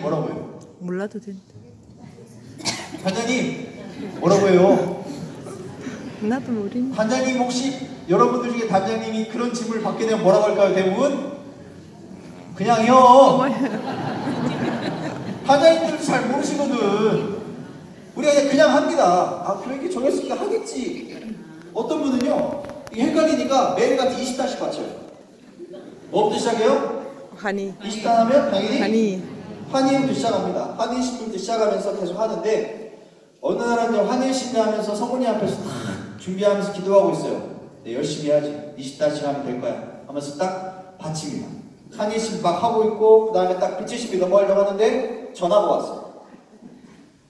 뭐라고 해요? 몰라도 된다. 단장님 뭐라고 해요? 나도 모르니. 단장님 혹시 여러분들 중에 단장님이 그런 질문을 받게 되면 뭐라고 할까요? 대부분 그냥요. 단장님들도 잘 모르시거든. 우리가 그냥 합니다. 아 그렇게 정했으니까 하겠지. 어떤 분은요 이게 헷갈리니까 매일같이 20단씩 맞춰요. 뭐부터 시작해요? 환희. 20단 하면 당연히 환희. 환희부터 시작합니다. 환희 신부부터 시작하면서 계속 하는데 어느 날은 환희 신부 하면서 성모님 앞에서 딱 준비하면서 기도하고 있어요. 네, 열심히 해야지. 20단씩 하면 될 거야. 하면서 딱 바칩니다. 환희 신부 막 하고 있고 그 다음에 딱 빛의 신비 넘어가려고 하는데 전화가 왔어요.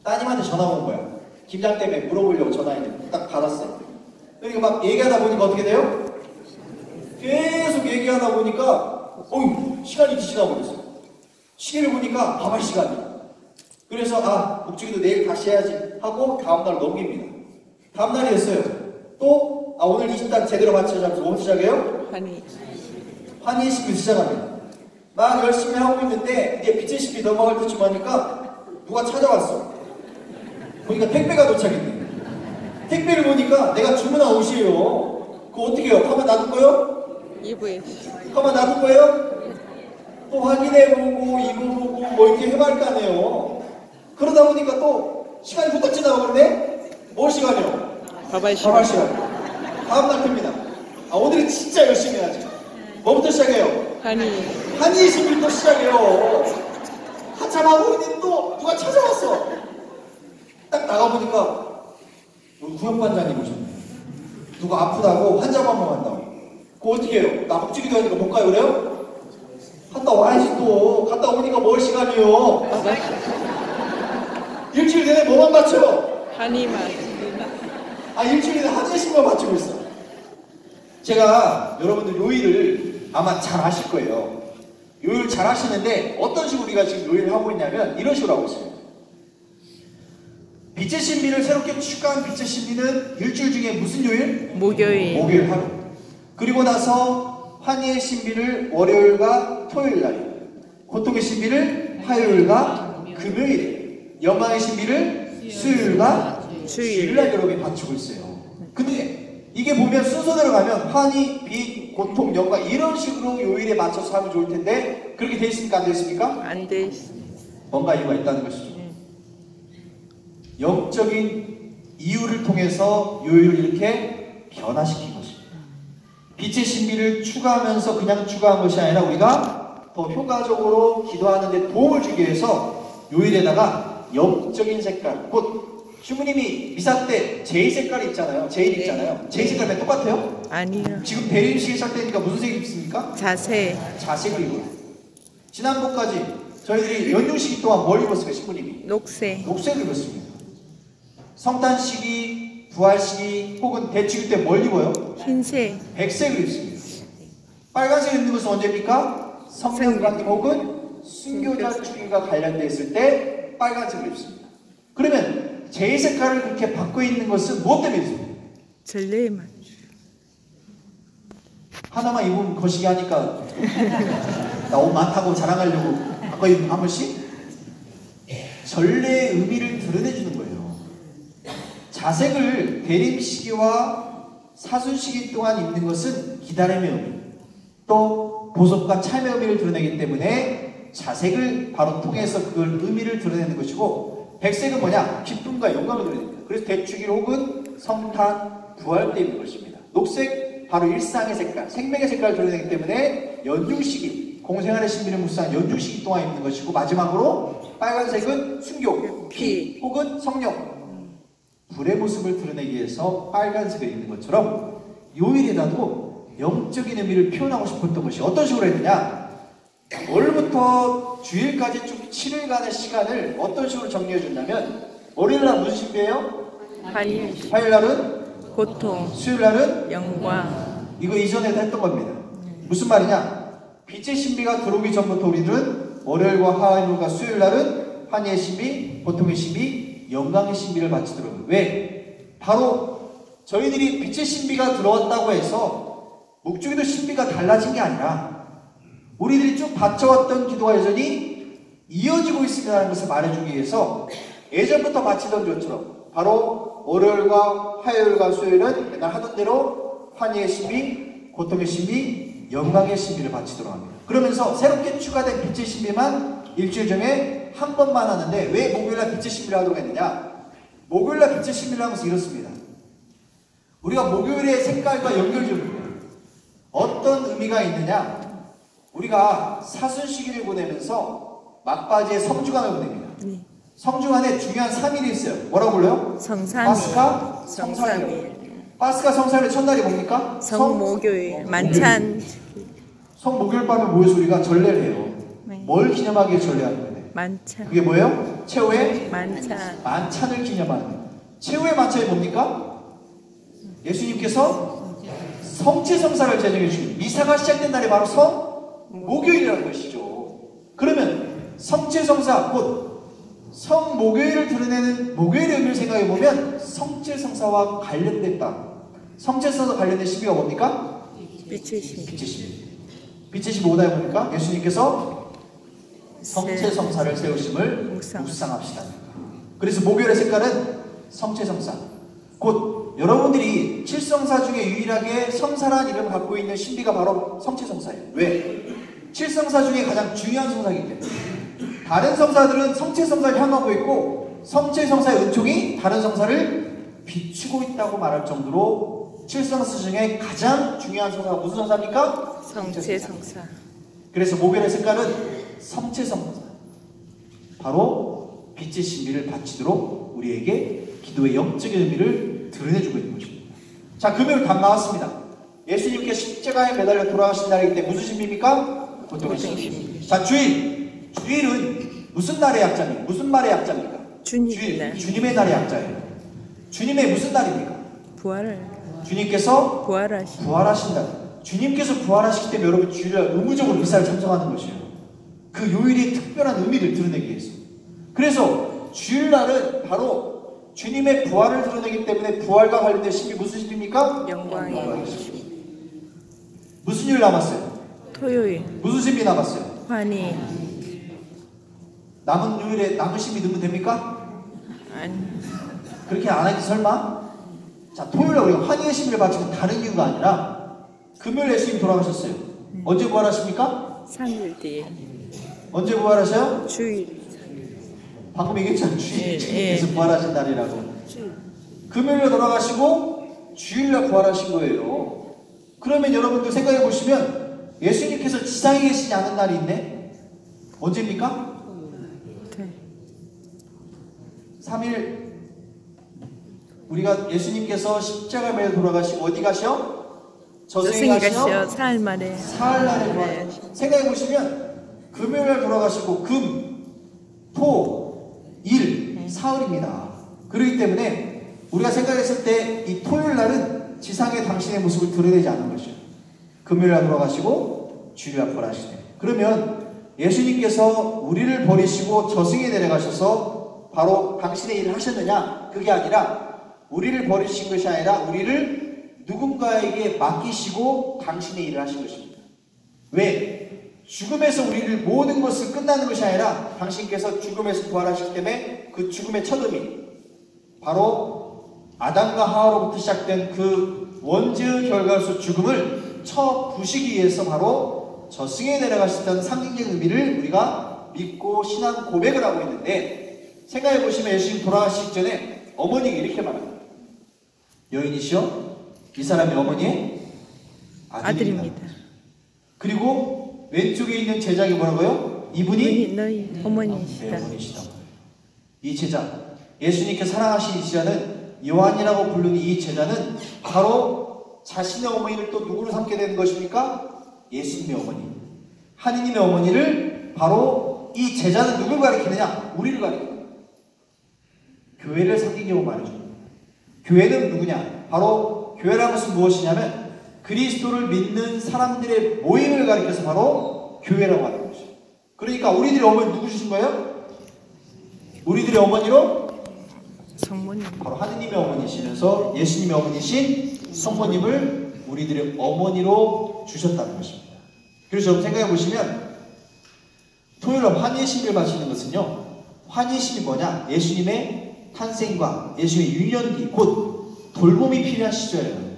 따님한테 전화가 온 거야. 김장 때문에 물어보려고 전화했는데 딱 받았어요. 그러니까 막 얘기하다 보니까 어떻게 돼요? 계속 얘기하다 보니까 시간이 지나버렸어요. 시계를 보니까 밥할 시간이. 그래서 아 목주기도 내일 다시 해야지 하고 다음날 넘깁니다. 다음날이 됐어요. 또 오늘 20단 제대로 맞춰자면서 뭐부터 시작해요? 환희 신비 시작합니다. 막 열심히 하고 있는데 이제 빛의 신비 넘어갈 때쯤 하니까 누가 찾아왔어. 보니까 택배가 도착했네. 택배를 보니까 내가 주문한 옷이에요. 그거 어떻게 해요? 가만 놔둘 거예요? 가만 놔둘 거예요? 또 확인해보고 입어보고 뭐 이렇게 해봐야 할 거 아니에요. 그러다 보니까 또 시간이 후딱 지나가 그러네? 뭘 시간이요? 밥할 시간. 다음날 큽니다. 오늘은 진짜 열심히 해야지. 뭐부터 시작해요? 환희의 신비부터 시작해요. 한참 하고 있는데 또 누가 찾아왔어. 딱 나가보니까 우리 구역반장님 오셨네. 누가 아프다고 환자 방문한다고. 그거 어떻게 해요? 나 목주기도 하니까 못 가요 그래요? 갔다 와야지 또. 갔다 오니까 뭘 시간이요? 일주일 내내 뭐만 맞춰? 일주일 내내 환희의 신비만 맞추고 있어. 제가 여러분들 요일을 아마 잘 아실 거예요. 요일 잘 하시는데 어떤 식으로 우리가 지금 요일을 하고 있냐면 이런 식으로 하고 있어요. 빛의 신비를 새롭게 추가한 빛의 신비는 일주일 중에 무슨 요일? 목요일 하루. 그리고 나서 환희의 신비를 월요일과 토요일 날, 고통의 신비를 화요일과 금요일에, 영광의 신비를 수요일과 주일 날 여러분이 맞추고 있어요. 근데 이게 보면 순서대로 가면 환희, 빛, 고통, 영광 이런 식으로 요일에 맞춰서 하면 좋을 텐데 그렇게 돼 있습니까? 안 돼 있습니까? 안 돼 있습니다. 뭔가 이유가 있다는 것이죠. 영적인 이유를 통해서 요일을 이렇게 변화시킨 것입니다. 빛의 신비를 추가하면서 그냥 추가한 것이 아니라 우리가 더 효과적으로 기도하는 데 도움을 주기 위해서 요일에다가 영적인 색깔, 곧 주부님이 미사 때 제일 색깔이 있잖아요. 제일 있잖아요. 제일 색깔이 똑같아요? 아니요. 지금 대림식이 시작되니까 무슨 색이 입습니까? 자색을 입어요. 지난번까지 저희들이 연휴시기 동안 뭘 입었습니까? 신부님이? 녹색을 입었습니다. 성탄시기, 부활시기 혹은 대축일 때 뭘 입어요? 백색을 입습니다. 빨간색 입는 것은 언제입니까? 성령관님 혹은 순교자 축일과 관련되어 있을 때 빨간색을 입습니다. 그러면 제일 색깔을 그렇게 바꿔 있는 것은 무엇 때문에 있습니까? 전례에 맞춰. 하나만 입으면 거시기 하니까 나 옷 많다고 자랑하려고 바꿔 입는 한 번씩? 전례의 의미를 드러내주는 거예요. 자색을 대림시기와 사순시기 동안 입는 것은 기다림의 의미, 또 보석과 참의 의미를 드러내기 때문에 자색을 바로 통해서 그걸 의미를 드러내는 것이고, 백색은 뭐냐? 기쁨과 영광을 드러냅니다. 그래서 대축일 혹은 성탄, 부활 때 입는 것입니다. 녹색, 바로 일상의 색깔, 생명의 색깔을 드러내기 때문에 연중시기, 공생활의 신비를 묵상한 연중시기 동안 입는 것이고, 마지막으로 빨간색은 순교, 피 혹은 성령, 불의 모습을 드러내기 위해서 빨간색을 입는 것처럼 요일에다도 영적인 의미를 표현하고 싶었던 것이 어떤 식으로 했느냐? 월요일부터 주일까지 쭉 7일간의 시간을 어떤 식으로 정리해 줬냐면, 월요일날 무슨 신비예요? 화요일날은 고통, 수요일날은 영광. 이거 이전에도 했던 겁니다. 무슨 말이냐? 빛의 신비가 들어오기 전부터 우리들은 월요일과 화요일과 수요일날은 환희의 신비, 고통의 신비, 영광의 신비를 바치도록. 왜? 바로 저희들이 빛의 신비가 들어왔다고 해서 묵주기도 신비가 달라진 게 아니라 우리들이 쭉 바쳐왔던 기도가 여전히 이어지고 있습니다라는 것을 말해주기 위해서 예전부터 바치던 것처럼 바로 월요일과 화요일과 수요일은 맨날 하던 대로 환희의 신비, 고통의 신비, 영광의 신비를 바치도록 합니다. 그러면서 새롭게 추가된 빛의 신비만 일주일 중에 한 번만 하는데 왜 목요일날 빛의 신비를 하도록 했느냐? 목요일날 빛의 신비를 하면서 이렇습니다. 우리가 목요일의 색깔과 연결지어줍니다. 어떤 의미가 있느냐? 우리가 사순시기를 보내면서 막바지에 성주간을 보냅니다. 네. 성주간에 중요한 3일이 있어요. 뭐라고 불러요? 성삼일. 파스카, 성삼일. 성삼일. 파스카, 성삼일 첫날이 뭡니까? 성목요일. 만찬. 성목요일 밤에 모여서 우리가 전례를 해요. 네. 뭘 기념하기 위해 전례하는 거예요? 만찬. 그게 뭐예요? 최후의 만찬. 만찬을 기념하는 거예요. 최후의 만찬이 뭡니까? 예수님께서 성체성사를 제정해 주신 미사가 시작된 날이 바로 성목요일이라는 것이죠. 그러면 성체성사 곧 성목요일을 드러내는 목요일의 의미를 생각해 보면 성체성사와 관련됐다. 성체성사와 관련된 시비가 뭡니까? 빛의 신비. 빛의 신비. 빛의 신비 오다에 보니까 예수님께서 성체성사를 세우심을 묵상합시다. 그래서 목요일의 색깔은 성체성사. 곧 여러분들이 칠성사 중에 유일하게 성사라는 이름을 갖고 있는 신비가 바로 성체성사예요. 왜? 칠성사 중에 가장 중요한 성사이기 때문에. 다른 성사들은 성체성사를 향하고 있고 성체성사의 은총이 다른 성사를 비추고 있다고 말할 정도로 칠성사 중에 가장 중요한 성사가 무슨 성사입니까? 성체성사. 그래서 목요일의 색깔은 성체성사. 바로 빛의 신비를 바치도록 우리에게 기도의 영적인 의미를 드러내주고 있는 것입니다. 자, 금요일 답 나왔습니다. 예수님께 십자가에 매달려 돌아가신 날이기 때문에 무슨 신비입니까? 고통의 신비. 자, 주일. 주일은 무슨 날의 약자입니까? 무슨 말의 약자입니까? 주님의 날. 주님의 날의 약자예요. 주님의 무슨 날입니까? 부활을. 주님께서 부활하신. 부활하신 날. 주님께서 부활하시기 때문에 여러분 주일날 의무적으로 미사를 참석하는 것이에요. 그 요일의 특별한 의미를 드러내기 위해서. 그래서 주일날은 바로 주님의 부활을 드러내기 때문에 부활과 관련된 신비 무슨 신비입니까? 영광의 신비. 무슨 요일 남았어요? 토요일. 무슨 신비 남았어요? 환희. 남은 요일에 남은 신비 넣으면 됩니까? 아니. 그렇게 안 하지 설마? 자, 토요일에 우리가 환희의 신비를 바치는 다른 이유가 아니라 금요일 예수님 돌아가셨어요. 언제 부활하십니까? 3일 뒤에. 언제 부활하셔요? 주일. 방금 얘기했잖아요. 주님께서 예. 부활하신 날이라고. 금요일에 돌아가시고 주일날 부활하신 거예요. 그러면 여러분들 생각해 보시면 예수님께서 지상에 계시지 않은 날이 있네? 언제입니까? 네. 3일 우리가 예수님께서 십자가 매에 돌아가시고 어디 가셔? 저승에 가셔? 사흘 만에. 사흘날에 돌아가시고. 생각해 보시면 금요일날 돌아가시고 금, 토, 일, 사흘입니다. 그렇기 때문에 우리가 생각했을 때 이 토요일날은 지상의 당신의 모습을 드러내지 않은 것이죠. 금요일날 돌아가시고 주일날 부활하시네. 그러면 예수님께서 우리를 버리시고 저승에 내려가셔서 바로 당신의 일을 하셨느냐? 그게 아니라 우리를 버리신 것이 아니라 우리를 누군가에게 맡기시고 당신의 일을 하신 것입니다. 왜? 죽음에서 우리를 모든 것을 끝나는 것이 아니라 당신께서 죽음에서 부활하시기 때문에 그 죽음의 첫 의미 바로 아담과 하와로부터 시작된 그 원죄의 결과로서 죽음을 쳐부시기 위해서 바로 저승에 내려가셨다는 상징적 의미를 우리가 믿고 신앙 고백을 하고 있는데 생각해 보시면 예수님 돌아가시기 전에 어머니가 이렇게 말합니다. 여인이시여 이 사람이 어머니의 아들입니다. 그리고 왼쪽에 있는 제자가 뭐라고요? 이분이 너희 어머니이시다. 네, 어머니시다. 이 제자, 예수님께 사랑하신 이 제자는 요한이라고 부르는 이 제자는 바로 자신의 어머니를 또 누구로 삼게 되는 것입니까? 예수님의 어머니. 하느님의 어머니를 바로 이 제자는 누굴 가리키느냐? 우리를 가리킵니다. 교회를 상징적으로 말해줍니다. 교회는 누구냐? 바로 교회라는 것은 무엇이냐면 그리스도를 믿는 사람들의 모임을 가리켜서 바로 교회라고 하는 것이죠. 그러니까 우리들의 어머니 누구 주신 거예요? 우리들의 어머니로 성모님. 바로 하느님의 어머니시면서 예수님의 어머니신 성모님을 우리들의 어머니로 주셨다는 것입니다. 그래서 여러분 생각해 보시면 토요일날 환희의 신비를 바치는 것은요, 환희의 신비 뭐냐? 예수님의 탄생과 예수님의 유년기, 곧 돌봄이 필요한 시절이에요.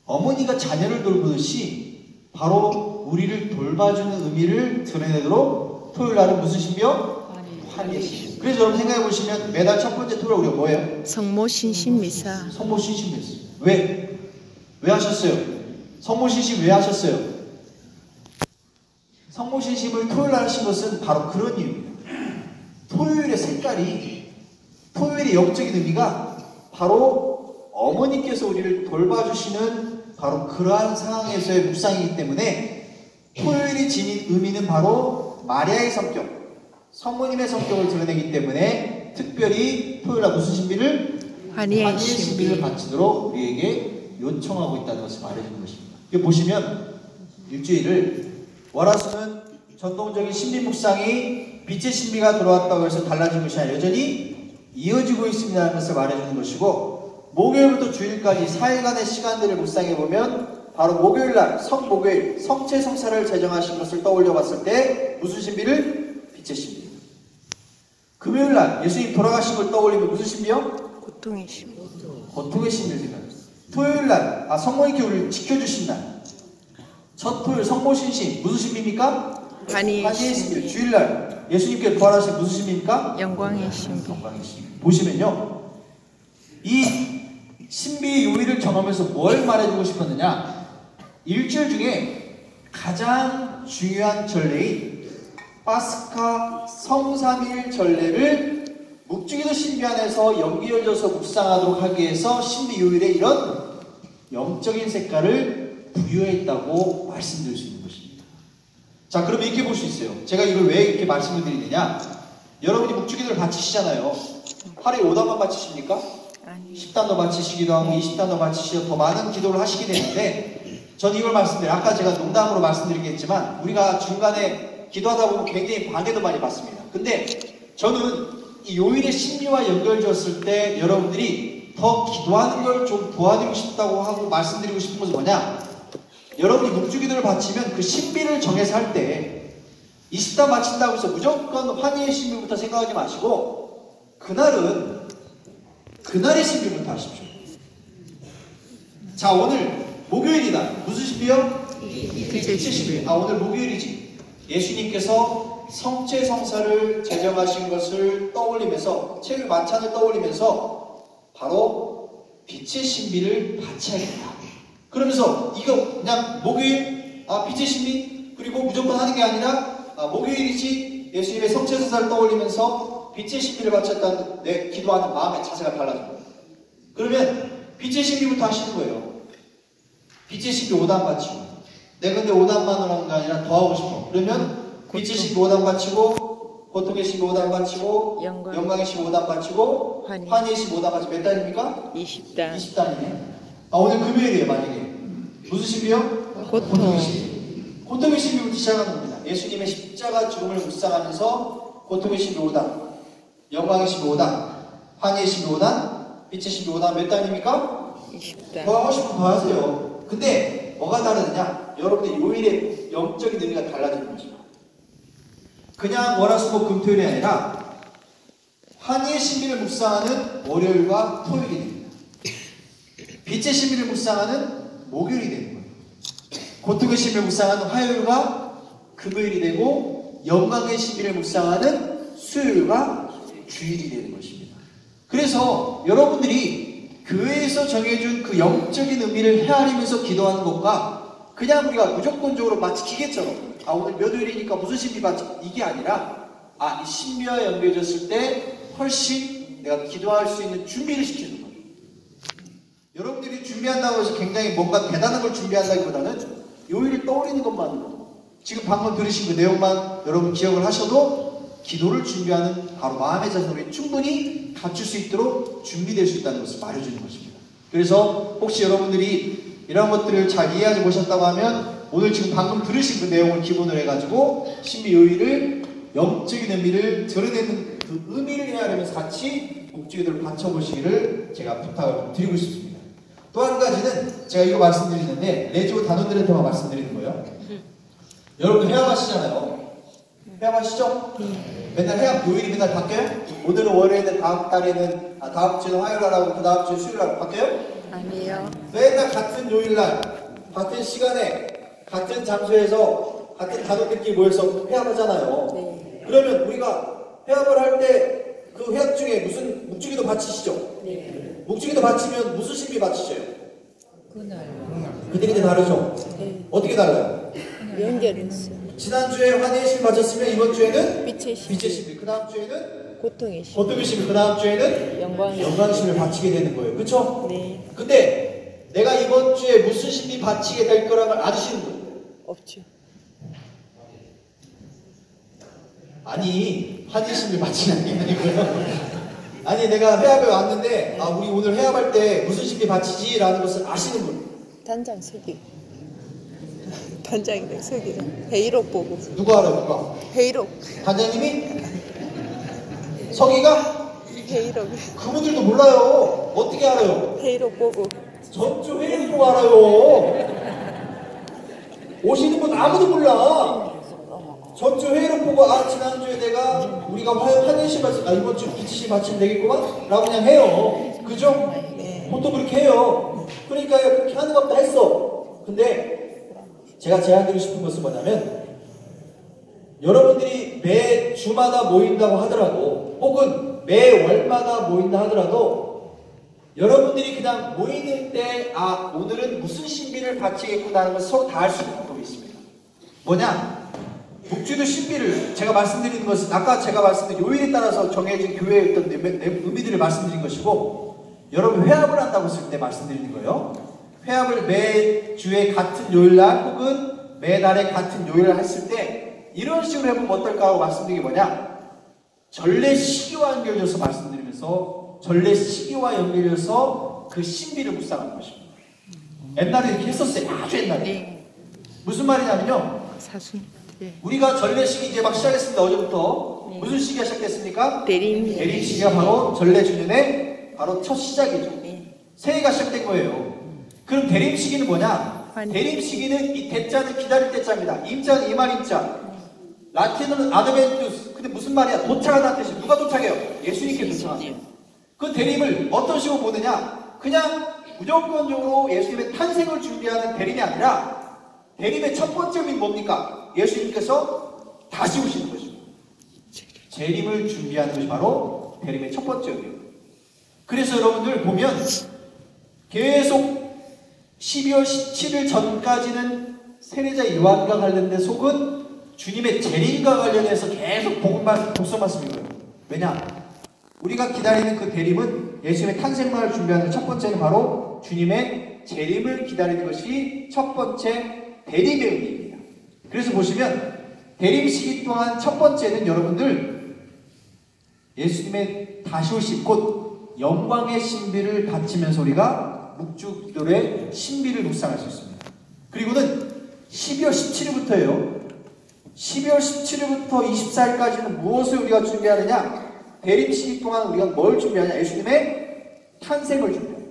어머니가 자녀를 돌보듯이 바로 우리를 돌봐주는 의미를 드러내도록 토요일날은 무슨 신비요? 환희의 신비. 그래서 여러분 생각해 보시면 매달 첫 번째 토요일 우리가 뭐예요? 성모 신신 미사. 성모 신신 미사. 왜? 왜 하셨어요? 성모 신신 왜 하셨어요? 성모 신심을 토요일날 하신 것은 바로 그런 이유입니다. 토요일의 색깔이, 토요일의 영적인 의미가 바로 어머니께서 우리를 돌봐주시는 바로 그러한 상황에서의 묵상이기 때문에 토요일이 지닌 의미는 바로 마리아의 성격, 성모님의 성격을 드러내기 때문에 특별히 토요일날 무슨 신비를? 환희의 신비를 신비. 바치도록 우리에게 요청하고 있다는 것을 말해주는 것입니다. 여기 보시면 일주일을 월화수는 전통적인 신비 묵상이 빛의 신비가 들어왔다고 해서 달라진 것이 아니라 여전히 이어지고 있습니다는 것을 말해주는 것이고, 목요일부터 주일까지 4일간의 시간들을 묵상해보면 바로 목요일날 성목요일 성체성사를 제정하신 것을 떠올려 봤을 때 무슨 신비를? 빛의 신비. 금요일날 예수님 돌아가신 걸 떠올리면 무슨 신비요? 고통의 신비. 고통의 신비를 생각합니다. 토요일날 성모님께 우리를 지켜주신 날 첫 토요일 성모신심 무슨 신비입니까? 환희의 신비. 신비. 주일날 예수님께 부활하신 무슨 신비입니까? 영광의 신비. 영광의 신비. 보시면요, 이 신비의 요일을 정하면서 뭘 말해주고 싶었느냐? 일주일 중에 가장 중요한 전례인 파스카 성삼일 전례를 묵주기도 신비 안에서 연결져서 묵상하도록 하기 위해서 신비 요일에 이런 영적인 색깔을 부여했다고 말씀드릴 수 있는 것입니다. 자, 그럼 이렇게 볼 수 있어요. 제가 이걸 왜 이렇게 말씀을 드리느냐? 여러분이 묵주기도를 바치시잖아요. 하루에 5단만 바치십니까? 아니. 10단도 바치시기도 하고 20단도 바치시고 더 많은 기도를 하시게 되는데, 저는 이걸 말씀드려요. 아까 제가 농담으로 말씀드리겠지만 우리가 중간에 기도하다 보면 굉장히 방해도 많이 받습니다. 근데 저는 이 요일의 신비와 연결되었을 때 여러분들이 더 기도하는 걸 좀 도와드리고 싶다고 하고 말씀드리고 싶은 것은 뭐냐? 여러분이 묵주기도를 바치면 그 신비를 정해서 할 때 20단 바친다고 해서 무조건 환희의 신비부터 생각하지 마시고 그날은 그날의 신비부터 하십시오. 자, 오늘 목요일이다. 무슨 신비요? 빛의 신비. 오늘 목요일이지. 예수님께서 성체성사를 제정하신 것을 떠올리면서, 체육 만찬을 떠올리면서 바로 빛의 신비를 바쳐야겠다. 그러면서 이거 그냥 목요일 빛의 신비 그리고 무조건 하는 게 아니라 목요일이지 예수님의 성체성사를 떠올리면서 빛의 신비를 바쳤다는 내 기도하는 마음의 자세가 달라집니다. 그러면 빛의 신비부터 하시는 거예요. 빛의 신비 5단 바치고, 내가 근데 5단만으로 하는 게 아니라 더 하고 싶어. 그러면 빛의 신비 5단 바치고, 고통의 신비 5단 바치고, 영광의 신비 5단 바치고, 환희의 신비 5단 바치고. 몇 단입니까? 20단. 20단이네. 오늘 금요일이에요. 만약에 무슨 신비요? 고통의 신비. 고통의 신비부터 시작하는 겁니다. 예수님의 십자가 죽음을 묵상하면서 고통의 신비 5단, 영광의 신비 5단, 환희의 신비 5단, 빛의 신비 5단. 몇 단입니까? 20단. 더 하고 싶으면 더 하세요. 근데 뭐가 다르느냐? 여러분들 요일의 영적인 의미가 달라지는 거죠. 그냥 월화수목 금토일이 아니라 환희의 신비를 묵상하는 월요일과 토요일이 됩니다. 빛의 신비를 묵상하는 목요일이 되는 거예요. 고통의 신비를 묵상하는 화요일과 금요일이 되고, 영광의 신비를 묵상하는 수요일과 주일이 되는 것입니다. 그래서 여러분들이 교회에서 정해준 그 영적인 의미를 헤아리면서 기도하는 것과 그냥 우리가 무조건적으로 마치 기계처럼 오늘 몇 요일이니까 무슨 신비 받지, 이게 아니라 이 신비와 연결졌을 때 훨씬 내가 기도할 수 있는 준비를 시키는 거예요. 여러분들이 준비한다고 해서 굉장히 뭔가 대단한 걸 준비한다기보다는 요일을 떠올리는 것만으로, 지금 방금 들으신 그 내용만 여러분 기억을 하셔도 기도를 준비하는 바로 마음의 자세를 충분히 갖출 수 있도록 준비될 수 있다는 것을 말해주는 것입니다. 그래서 혹시 여러분들이 이런 것들을 잘 이해하지 못하셨다고 하면 오늘 지금 방금 들으신 그 내용을 기본으로 해가지고 신비 요일을 영적인 의미를 드러내는 그 의미를 헤아리면서 같이 목주기도를 바쳐보시기를 제가 부탁을 드리고 싶습니다. 또 한 가지는 제가 이거 말씀드리는데 레지오 단원들한테만 말씀드리는 거예요. 여러분 회화하시잖아요. 회합하시죠? 맨날 회합 요일이 맨날 바뀌어요? 오늘은 월요일인데 다음 달에는 다음 주는 화요일 날하고 그 다음 주는 수요일 날 바뀌어요? 아니요. 맨날 같은 요일날 같은 시간에 같은 장소에서 같은 단원들끼리 모여서 회합하잖아요. 네. 그러면 우리가 회합을 할 때 그 회합 중에 무슨 묵주기도 바치시죠? 네. 묵주기도 바치면 무슨 신비 바치셔요? 그날 그때 다르죠? 네. 어떻게 달라요? 연결했어요. 지난주에 환희의 신 바쳤으면 이번 주에는 빛의 신, 빛의 신비, 그 다음 주에는 고통의 신, 고통의 신비, 그 다음 주에는 영광의 신. 영광의 신비를 바치게 되는 거예요. 그쵸? 네. 근데 내가 이번 주에 무슨 신비 바치게 될 거라는 걸 아시는 거예요? 없죠. 아니, 환희의 신비 바치는 게 아니고요. 아니, 내가 회합에 왔는데 우리 오늘 회합할 때 무슨 신비 바치지? 라는 것을 아시는 거예요. 단장 서기. 단장이랑 서기랑 회의록 보고. 누가 알아요? 누가? 회의록. 단장님이? 서기가? 회의록. 그분들도 몰라요. 어떻게 알아요? 회의록 보고. 전주 회의록 보고 알아요. 오시는 분 아무도 몰라. 전주 회의록 보고 지난주에 내가 우리가 환희씨 바치 이번 주 빛이씨 바치면 되겠구만 라고 그냥 해요. 그죠? 네. 보통 그렇게 해요. 그러니까 그렇게 하는 것도 했어. 근데 제가 제안드리고 싶은 것은 뭐냐면 여러분들이 매 주마다 모인다고 하더라도 혹은 매 월마다 모인다 하더라도 여러분들이 그냥 모이는 때 오늘은 무슨 신비를 바치겠구나 하는 것을 서로 다 알 수 있는 방법이 있습니다. 뭐냐? 묵주도 신비를 제가 말씀드리는 것은 아까 제가 말씀드린 요일에 따라서 정해진 교회의 어떤 의미들을 말씀드린 것이고 여러분 회합을 한다고 했을 때 말씀드리는 거예요. 회합을 매주에 같은 요일날 혹은 매달에 같은 요일을 했을 때 이런 식으로 해보면 어떨까 하고 말씀드린 게 뭐냐? 전래 시기와 연결해서 말씀드리면서 전래 시기와 연결해서 그 신비를 묵상하는 것입니다. 옛날에 이렇게 했었어요. 아주 옛날에. 네. 무슨 말이냐면요. 사순. 네. 우리가 전래 시기 이제 막 시작했습니다. 어제부터. 네. 무슨 시기가 시작됐습니까? 대림. 대림 시기가 바로 전래 주년의 바로 첫 시작이죠. 네. 새해가 시작된 거예요. 그럼 대림 시기는 뭐냐? 환희. 대림 시기는 이 대자는 기다릴 대자입니다. 임자는 이말 임자. 라틴어는 아드벤투스. 근데 무슨 말이야? 도착하다는 뜻이에요. 누가 도착해요? 예수님께 도착하세요. 그 대림을 어떤 식으로 보느냐? 그냥 무조건적으로 예수님의 탄생을 준비하는 대림이 아니라 대림의 첫 번째 의미는 뭡니까? 예수님께서 다시 오시는 것입니다. 재림을 준비하는 것이 바로 대림의 첫 번째 의미입니다. 그래서 여러분들 보면 계속 12월 17일 전까지는 세례자 요한과 관련된 속은 주님의 재림과 관련해서 계속 독서 말씀이고요. 왜냐? 우리가 기다리는 그 대림은 예수님의 탄생만을 준비하는 첫 번째는 바로 주님의 재림을 기다리는 것이 첫 번째 대림의 의미입니다. 그래서 보시면 대림 시기 동안 첫 번째는 여러분들 예수님의 다시 오심 곧 영광의 신비를 바치면서 우리가 묵주 기도의 신비를 묵상할 수 있습니다. 그리고는 12월 17일부터예요. 12월 17일부터 24일까지는 무엇을 우리가 준비하느냐? 대림 시기 동안 우리가 뭘 준비하냐? 예수님의 탄생을 준비합니다.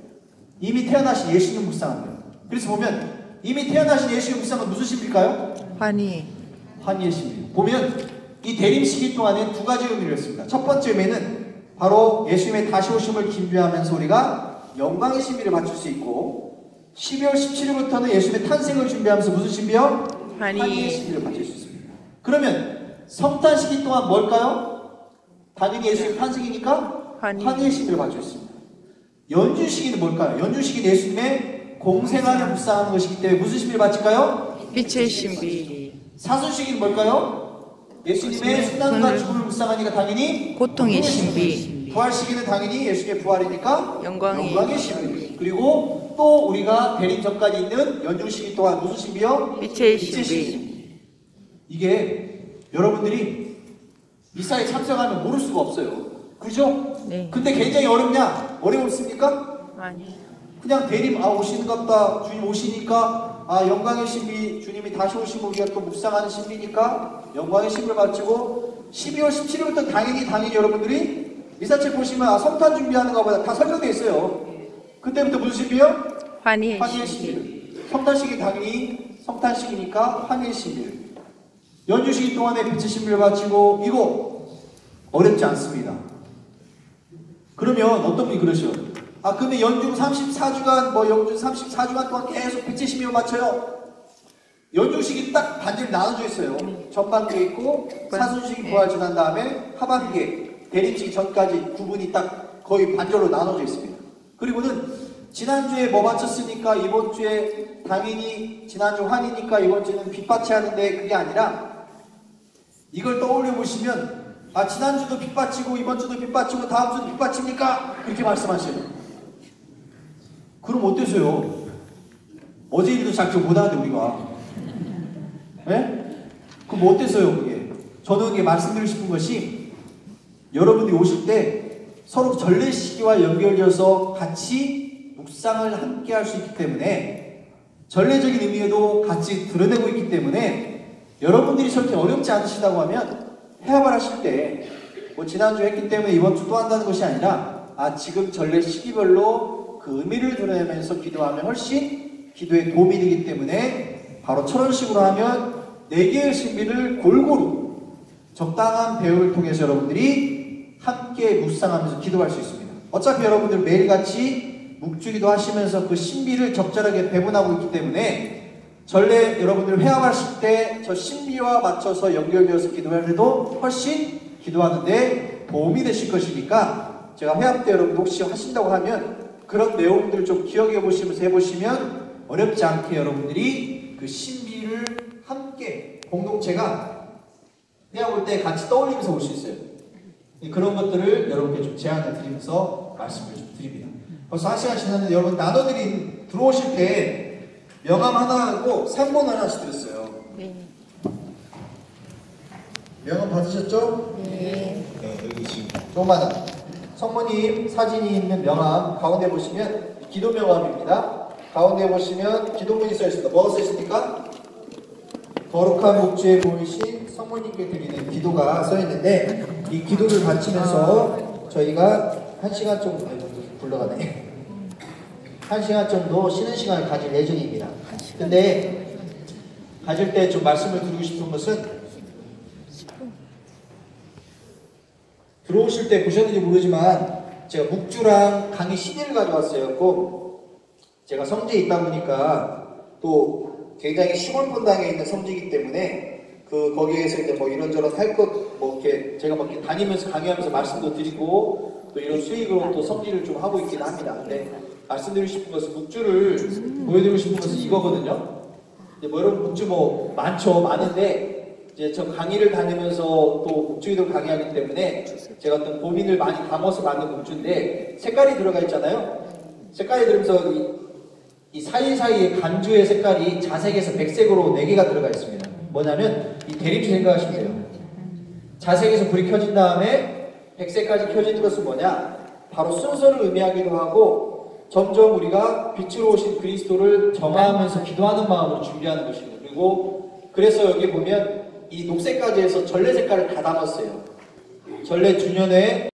이미 태어나신 예수님 묵상합니다. 그래서 보면 이미 태어나신 예수님 묵상은 무슨 신비일까요? 환희. 환희의 신비. 보면 이 대림 시기 동안에 두 가지 의미를 했습니다. 첫 번째 의미는 바로 예수님의 다시 오심을 준비하면서 우리가 영광의 신비를 맞출 수 있고 12월 17일부터는 예수님의 탄생을 준비하면서 무슨 신비요? 환희의 신비를 맞출 수 있습니다. 그러면 성탄 시기 동안 뭘까요? 당연히 예수님 탄생이니까 환희의 신비를 맞출 수 있습니다. 연주 시기는 뭘까요? 연주 시기는 예수님의 공생활을 묵상하는 것이기 때문에 무슨 신비를 바칠까요? 빛의 신비. 사순 시기는 뭘까요? 예수님의 순환과 죽음을 묵상하니까 당연히 고통의 신비. 부활 시기는 당연히 예수님의 부활이니까 영광의 신비. 그리고 또 우리가 대림 전까지 있는 연중 시기 동안 무슨 신비요? 빛의 신비. 이게 여러분들이 미사에 참석하면 모를 수가 없어요. 그죠? 네. 근데 굉장히 어렵냐? 어렵습니까? 아니. 그냥 대림 오시는갑다. 주님 오시니까 영광의 신비 주님이 다시 오시면 우리가 또 묵상하는 신비니까 영광의 신비를 바치고 12월 17일부터 당연히 여러분들이 미사책 보시면 성탄 준비하는 것보다 다 설명되어 있어요. 그때부터 무슨 신비요? 환희의 신비. 성탄식이 당연히 성탄식이니까 환희의 신비. 연주시기 동안에 빛의 신비를 바치고 이거 어렵지 않습니다. 그러면 어떤 분이 그러셔? 아, 그러면 연주 34주간 연주 34주간 동안 계속 빛의 신비를 바쳐요. 연주식이 딱 반절 나눠져 있어요. 전반기에 있고 사순식이 부활 지난 다음에 하반기에 대림식 전까지 구분이 딱 거의 반절로 나눠져 있습니다. 그리고는 지난주에 뭐 바쳤으니까 이번 주에 당연히 지난주 환이니까 이번 주는 빛 바쳐야 하는데 그게 아니라 이걸 떠올려 보시면 아, 지난주도 빛 바치고 이번 주도 빛 바치고 다음 주도 빛 바칩니까? 이렇게 말씀하셔요. 그럼 어때서요? 어제 일도 잘 기억 못하는데 우리가 예? 그럼 뭐 어때서요 그게? 저는 이게 말씀드리고 싶은 것이 여러분들이 오실 때 서로 전례 시기와 연결되어서 같이 묵상을 함께 할 수 있기 때문에 전례적인 의미에도 같이 드러내고 있기 때문에 여러분들이 절대 어렵지 않으시다고 하면 해합을 하실 때 뭐 지난주에 했기 때문에 이번 주 또 한다는 것이 아니라 아, 지금 전례 시기별로 그 의미를 드러내면서 기도하면 훨씬 기도에 도움이 되기 때문에 바로 철원식으로 하면 4개의 신비를 골고루 적당한 배우를 통해서 여러분들이 함께 묵상하면서 기도할 수 있습니다. 어차피 여러분들 매일같이 묵주기도 하시면서 그 신비를 적절하게 배분하고 있기 때문에 전례 여러분들 회합하실 때 저 신비와 맞춰서 연결되어서 기도할 때도 훨씬 기도하는데 도움이 되실 것이니까 제가 회합 때 여러분 혹시 하신다고 하면 그런 내용들 좀 기억해 보시면서 해보시면 어렵지 않게 여러분들이 그 신비를 함께 공동체가 회합 올 때 같이 떠올리면서 올 수 있어요. 그런 것들을 여러분께 좀 제안을 드리면서 말씀을 좀 드립니다. 벌써 1시간 지났는데 여러분 나눠드린 들어오실 때 명함 하나 하고 상본 하나씩 드렸어요. 네. 명함 받으셨죠? 네. 네, 여기 지금 조그마한 성모님 사진이 있는 명함 가운데 보시면 기도 명함입니다. 가운데 보시면 기도문이 써 있습니다. 뭐가 써 있습니까? 거룩한 목주에 보이신 성모님께 드리는 기도가 써 있는데 이 기도를 바치면서 저희가 1시간 정도 불러가네. 1시간 정도 쉬는 시간을 가질 예정입니다. 근데 가질 때 좀 말씀을 드리고 싶은 것은 들어오실 때 보셨는지 모르지만 제가 묵주랑 강의 CD를 가져왔어요. 꼭 제가 성지에 있다 보니까 또 굉장히 시골 분당에 있는 성지이기 때문에 거기에서 이제 뭐 이런저런 할 것 뭐 이렇게 제가 막 이렇게 다니면서 강의하면서 말씀도 드리고 또 이런 수익으로 또 성지를 좀 하고 있긴 합니다. 근데 말씀드리고 싶은 것은 묵주를 보여드리고 싶은 것은 이거거든요. 이제 뭐 여러분 묵주 뭐 많은데 이제 저 강의를 다니면서 또 묵주기도 강의하기 때문에 제가 어떤 고민을 많이 담아서 만든 묵주인데 색깔이 들어가 있잖아요. 색깔이 들으면서 이 사이사이에 간주의 색깔이 자색에서 백색으로 4개가 들어가 있습니다. 뭐냐면 이 대립주 생각하시면 돼요. 자색에서 불이 켜진 다음에 백색까지 켜지는 것은 뭐냐? 바로 순서를 의미하기도 하고 점점 우리가 빛으로 오신 그리스도를 정화하면서 기도하는 마음으로 준비하는 것입니다. 그리고 그래서 여기 보면 이 녹색까지 해서 전래 색깔을 다 담았어요. 전래 주년에